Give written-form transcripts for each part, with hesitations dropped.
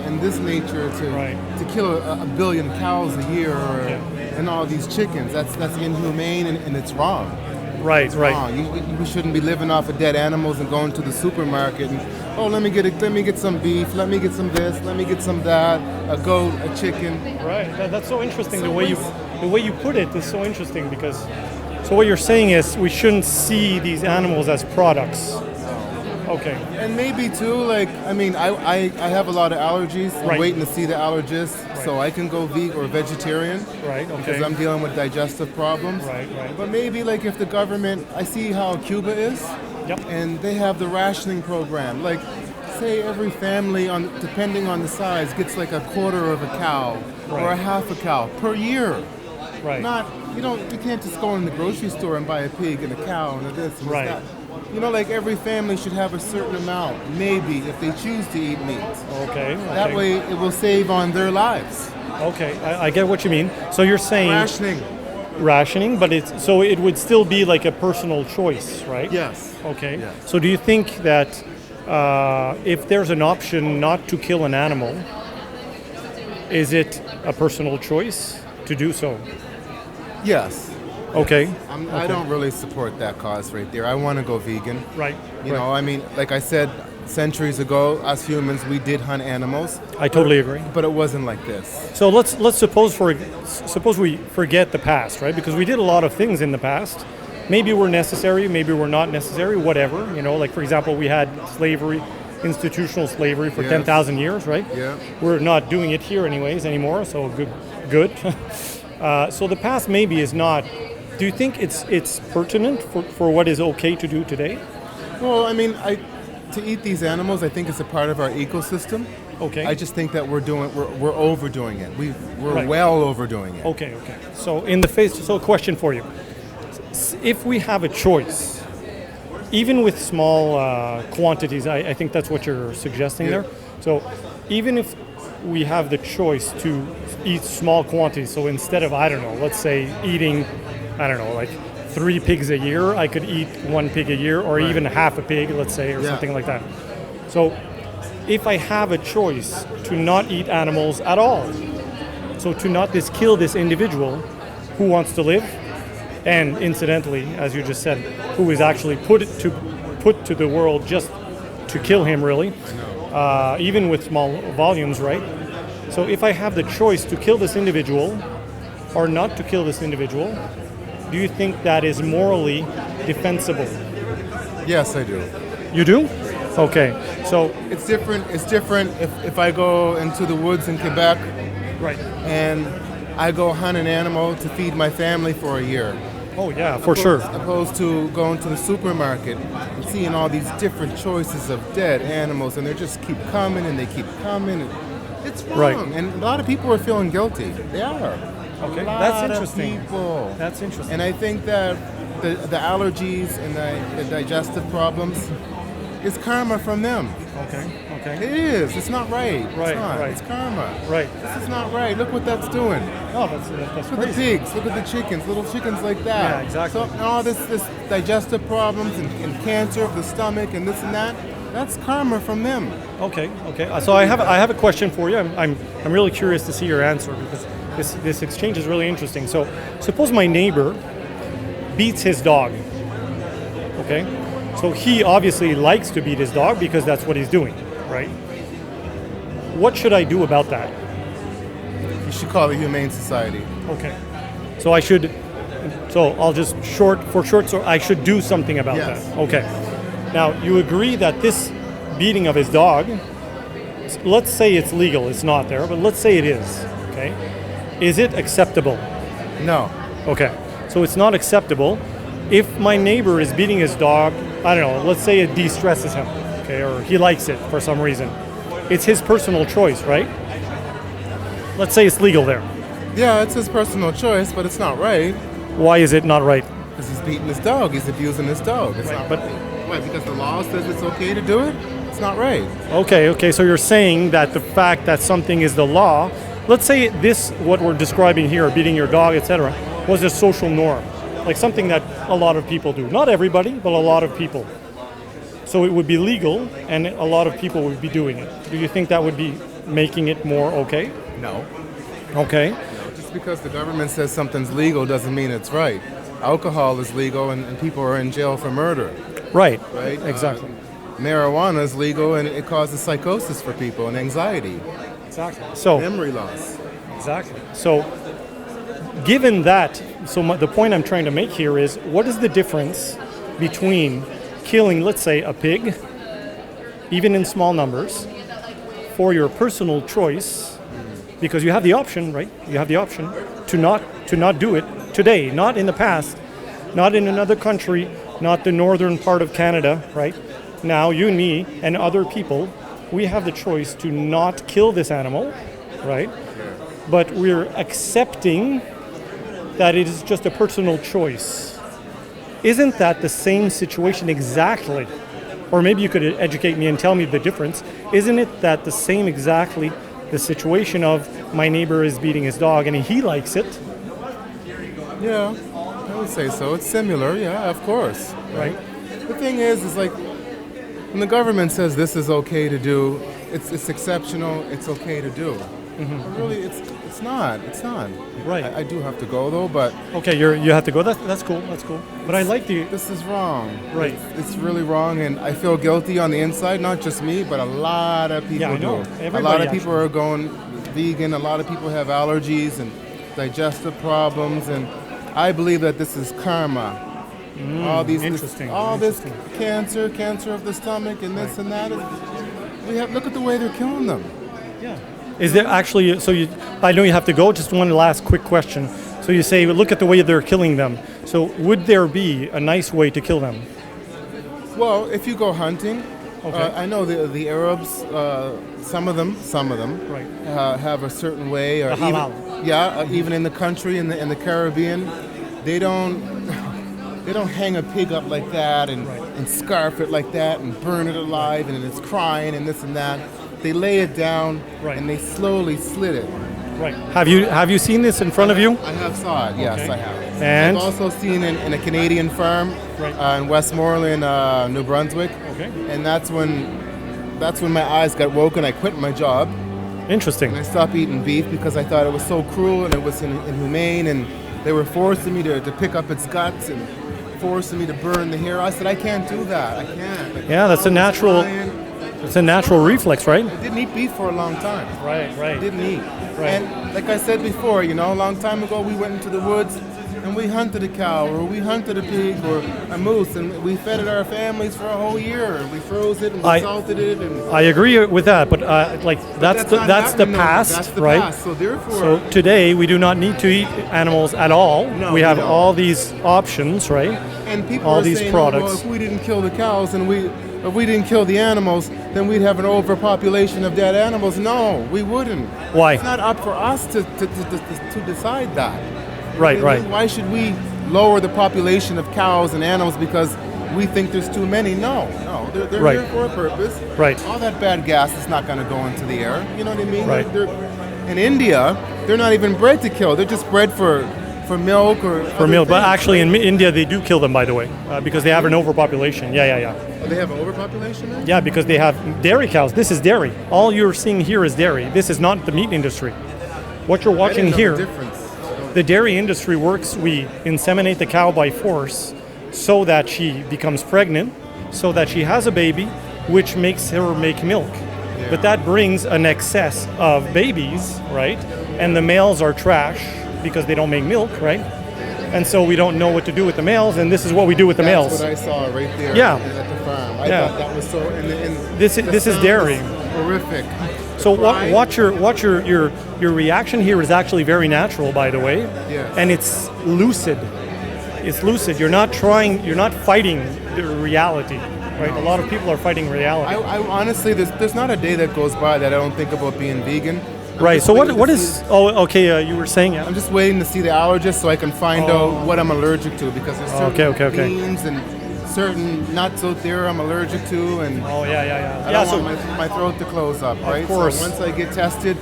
in this nature to kill a billion cows a year and all these chickens. That's inhumane and it's wrong. Right. We shouldn't be living off of dead animals and going to the supermarket and let me get some beef, let me get some this, let me get some that, a goat, a chicken. Right. That's so interesting. The way you put it is so interesting because so what you're saying is we shouldn't see these animals as products. Okay. And maybe too, I have a lot of allergies. I'm waiting to see the allergist so I can go vegan or vegetarian. Right, okay. Because I'm dealing with digestive problems. Right. But maybe if the government, I see how Cuba is. Yep. And they have the rationing program. Say every family, depending on the size, gets a quarter of a cow or a half a cow per year. Right. You can't just go in the grocery store and buy a pig and a cow and a this and that. Every family should have a certain amount, maybe, if they choose to eat meat. Okay. That way it will save on their lives. Okay, I get what you mean. So you're saying... Rationing, but it would still be a personal choice, right? Yes. Okay. Yes. So do you think that if there's an option not to kill an animal, is it a personal choice to do so? Yes. Okay. I don't really support that cause right there. I want to go vegan. Right. Like I said, centuries ago, us humans, we did hunt animals. I totally agree. But it wasn't like this. So let's suppose we forget the past, right? Because we did a lot of things in the past. Maybe we're necessary, maybe we're not necessary, whatever. For example, we had slavery, institutional slavery for 10,000 years, right? Yeah. We're not doing it here anymore, so good. So the past maybe is not... Do you think it's pertinent for what is okay to do today? Well, to eat these animals, I think it's a part of our ecosystem. Okay. I just think that we're overdoing it. We're well overdoing it. Okay. So a question for you. If we have a choice, even with small quantities, I think that's what you're suggesting there. So even if we have the choice to eat small quantities, so instead of, let's say eating 3 pigs a year, I could eat 1 pig a year, or even half a pig, let's say, or something like that. So if I have a choice to not eat animals at all, so to not kill this individual who wants to live, and incidentally, as you just said, who is actually put to the world just to kill him, really, even with small volumes, right? So if I have the choice to kill this individual or not to kill this individual, do you think that is morally defensible? Yes, I do. You do? Okay. So it's different if I go into the woods in Quebec, right, and I go hunt an animal to feed my family for a year. Oh yeah, for sure. Opposed to going to the supermarket and seeing all these different choices of dead animals, and they just keep coming and they keep coming. It's wrong. Right. And a lot of people are feeling guilty. They are. Okay, that's interesting. That's interesting. And I think that the allergies and the digestive problems is karma from them. Okay. It is. It's not right. Right. It's not. Right. It's karma. Right. This is not right. Look what that's doing. Oh, that's Look at crazy. the pigs. Look at the chickens. Little chickens like that. Yeah, exactly. So all this digestive problems and cancer of the stomach and this and that. That's karma from them. Okay. So I have a question for you. I'm really curious to see your answer because this exchange is really interesting. So suppose my neighbor beats his dog. Okay. So he obviously likes to beat his dog because that's what he's doing, right? What should I do about that? You should call the Humane Society. Okay. So I should. So I'll just so I should do something about that. Okay. Now, you agree that this beating of his dog, let's say it's legal, it's not there, but let's say it is, okay? Is it acceptable? No. Okay, so it's not acceptable. If my neighbor is beating his dog, I don't know, let's say it de-stresses him, okay, or he likes it for some reason. It's his personal choice, right? Let's say it's legal there. Yeah, it's his personal choice, but it's not right. Why is it not right? Because he's beating his dog, he's abusing his dog. It's not right. Why? Because the law says it's okay to do it? It's not right. Okay, so you're saying that the fact that something is the law, let's say this, what we're describing here, beating your dog, etc., was a social norm, like something that a lot of people do. Not everybody, but a lot of people. So it would be legal, and a lot of people would be doing it. Do you think that would be making it more okay? No. Okay. No, just because the government says something's legal doesn't mean it's right. Alcohol is legal, and people are in jail for murder. Right. Right? Exactly. Marijuana is legal, and it causes psychosis for people and anxiety. Exactly. So Memory loss. exactly. So given that, the point I'm trying to make here is, what is the difference between killing, let's say, a pig, even in small numbers, for your personal choice, because you have the option, right? You have the option to not do it today, not in the past, not in another country, not the northern part of Canada, right? Now, you and me and other people, we have the choice to not kill this animal, right? But we're accepting that it is just a personal choice. Isn't that the same situation exactly? Or maybe you could educate me and tell me the difference. Isn't it that the same exactly the situation of my neighbor is beating his dog and he likes it? Yeah, I would say so. It's similar, yeah, of course. Right. The thing is like, when the government says this is okay to do, it's exceptional, it's okay to do. Mm-hmm. But really, it's not. It's not. Right. I do have to go though, but okay, you have to go. That's cool. That's cool. But I like the. This is wrong. Right. It's really wrong, and I feel guilty on the inside. Not just me, but a lot of people I know. do. Everybody a lot of people actually. are going vegan. A lot of people have allergies and digestive problems, and I believe that this is karma. All these, interesting. This cancer of the stomach, and this and that. Look at the way they're killing them. Yeah. Is there actually, I know you have to go, just one last quick question. So you say, look at the way they're killing them. So would there be a nice way to kill them? Well, if you go hunting, okay. I know the Arabs, some of them, right. have a certain way. Or the halal. Even in the country, in the Caribbean, they don't hang a pig up like that and scarf it like that and burn it alive and it's crying and this and that. They lay it down and they slowly slit it. Right. Have you seen this in front of you? I have saw it. Yes, okay. I have. And I've also seen in a Canadian farm in Westmoreland, New Brunswick. Okay. And that's when my eyes got woken. I quit my job. Interesting. And I stopped eating beef because I thought it was so cruel and it was inhumane, and they were forcing me to pick up its guts and forcing me to burn the hair. I said, I can't do that. I can't. Yeah, that's a natural. It's a natural reflex, right? I didn't eat beef for a long time. Right. I didn't eat. Right. And like I said before, a long time ago, we went into the woods and we hunted a cow or we hunted a pig or a moose, and we fed it our families for a whole year. We froze it and we salted it. And I agree with that, but that's the past, That's the right? past. So therefore, so today we do not need to eat animals at all. No, we have don't. all these options, right? And people all are these saying, products. well, if we didn't kill the cows and if we didn't kill the animals, then we'd have an overpopulation of dead animals. No, we wouldn't. Why? It's not up for us to decide that. Right. Why should we lower the population of cows and animals because we think there's too many? No, they're right. here for a purpose. Right. All that bad gas is not going to go into the air. You know what I mean? Right. In India, they're not even bred to kill. They're just bred for milk or for milk. But things. actually, in India, they do kill them, by the way, because they have an overpopulation. Yeah. Oh, they have an overpopulation there? Yeah, because they have dairy cows. This is dairy. All you're seeing here is dairy. This is not the meat industry. What you're watching here, the dairy industry works. We inseminate the cow by force so that she becomes pregnant, so that she has a baby, which makes her make milk. Yeah. But that brings an excess of babies, right? And the males are trash because they don't make milk, right? And so we don't know what to do with the males, and this is what we do with the males. That's what I saw right there at the farm. I thought that was so. And this is dairy. Horrific. So watch your reaction here is actually very natural, by the way. Yes. And it's lucid. It's lucid. You're not fighting the reality, right? A lot of people are fighting reality. I honestly, there's not a day that goes by that I don't think about being vegan. Right. So what is? Oh, okay. You were saying. Yeah. I'm just waiting to see the allergist so I can find out what I'm allergic to, because there's certain beans and certain nuts out there I'm allergic to, and I don't want my throat to close up. Right. Of course. So once I get tested,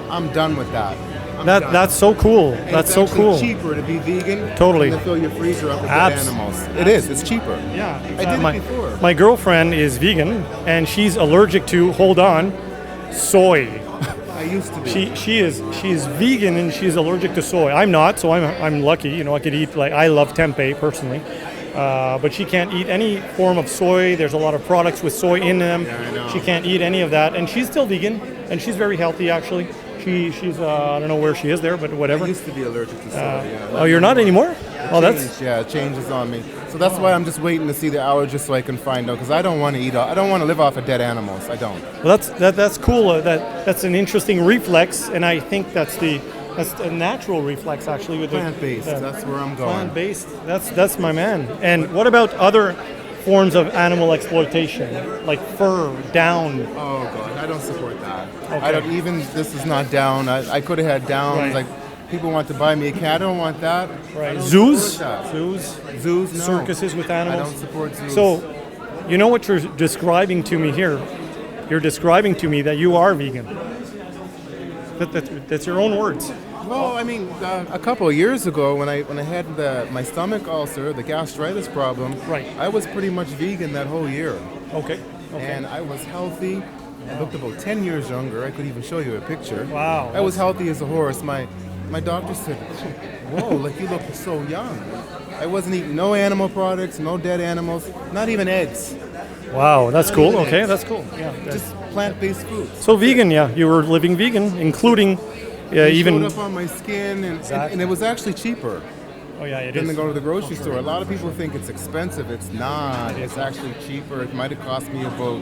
I'm done with that. That's so cool. And That's it's so actually cool. cheaper to be vegan Totally. than to fill your freezer up with dead animals. It is. It's cheaper. Yeah, I did it before. My girlfriend is vegan, and she's allergic to, hold on, soy. I used to be. She is vegan and she's allergic to soy. I'm not, so I'm lucky. You know, I could eat, like, I love tempeh personally, but she can't eat any form of soy. There's a lot of products with soy in them. Yeah, I know. She can't eat any of that, and she's still vegan, and she's very healthy actually. She's I don't know where she is there, but whatever. I used to be allergic to soy. Yeah. Oh, you're not anymore? Oh, that's It changes on me. So that's why I'm just waiting to see the allergist so I can find out, because I don't want to eat. I don't want to live off of dead animals. I don't. well, that's cool. That's an interesting reflex, and I think that's a natural reflex actually with Plant-based. That's where I'm going. Plant-based. That's my man. And what about other forms of animal exploitation, like fur, down? Oh God, I don't support that. Okay. I don't even. This is not down. I could have had downs. Right. Like people want to buy me a cat. I don't want that. I Right. don't Zoos? support that. Zoos? Zoos. No. Circuses with I animals? don't support zoos. So, you know what you're describing to me here? You're describing to me that you are vegan. That's your own words. Well, I mean, a couple of years ago, when I had my stomach ulcer, the gastritis problem, Right. I was pretty much vegan that whole year, Okay. and I was healthy. I looked about 10 years younger. I could even show you a picture. Wow. I was healthy as a horse. My doctor said, "Whoa, like you look so young." I wasn't eating no animal products, no dead animals, not even eggs. Wow, that's cool. even Okay, eggs. that's cool. Yeah. Just plant-based foods. So vegan, yeah, you were living vegan, including It even. showed up on my skin, and Exactly. it was actually cheaper Oh yeah, it than is. to go to the grocery store. A lot of people think it's expensive. It's not. It's actually cheaper. It might have cost me about,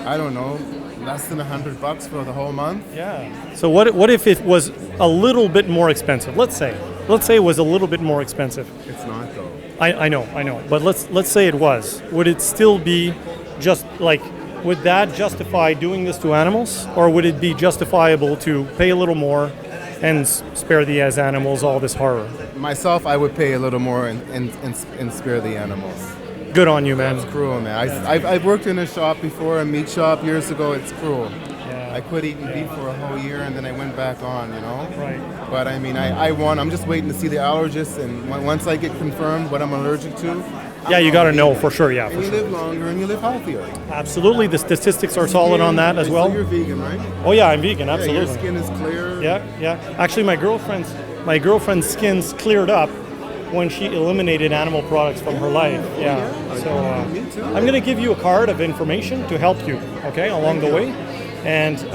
I don't know, less than $100 for the whole month. Yeah. So what if it was a little bit more expensive? Let's say it was a little bit more expensive. It's not though. I know. But let's say it was. Would it still be just like, would that justify doing this to animals, or would it be justifiable to pay a little more and spare the animals all this horror? Myself, I would pay a little more and spare the animals. Good on you, man. It's cruel, man. I've worked in a shop before, a meat shop years ago. It's cruel. Yeah. I quit eating beef for a whole year, and then I went back on, you know? Right. But I mean, I'm just waiting to see the allergist, and once I get confirmed what I'm allergic to, Yeah, you got to know for sure. Yeah, and for you sure. live longer and you live healthier. Absolutely. The statistics are solid on that as So well. you're vegan, right? Oh yeah, I'm vegan. Yeah, Absolutely. your skin is clear. Yeah. Actually, my girlfriend's skin's cleared up when she eliminated animal products from her life. Yeah. So Me too. I'm gonna give you a card of information to help you. Okay, along the way. And so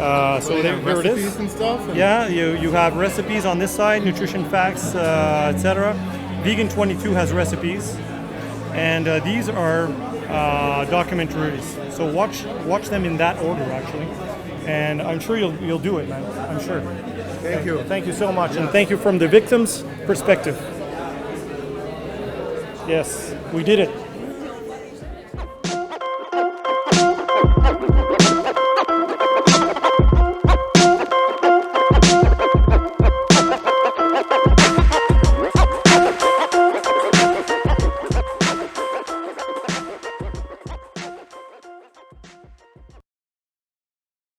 They there have it recipes is. and stuff. And Yeah, you have recipes on this side, nutrition facts, etc. Vegan 22 has recipes, and these are documentaries. So watch them in that order actually, and I'm sure you'll do it, man. I'm sure. Thank you. Thank you so much, and thank you from the victim's perspective. Yes, we did it.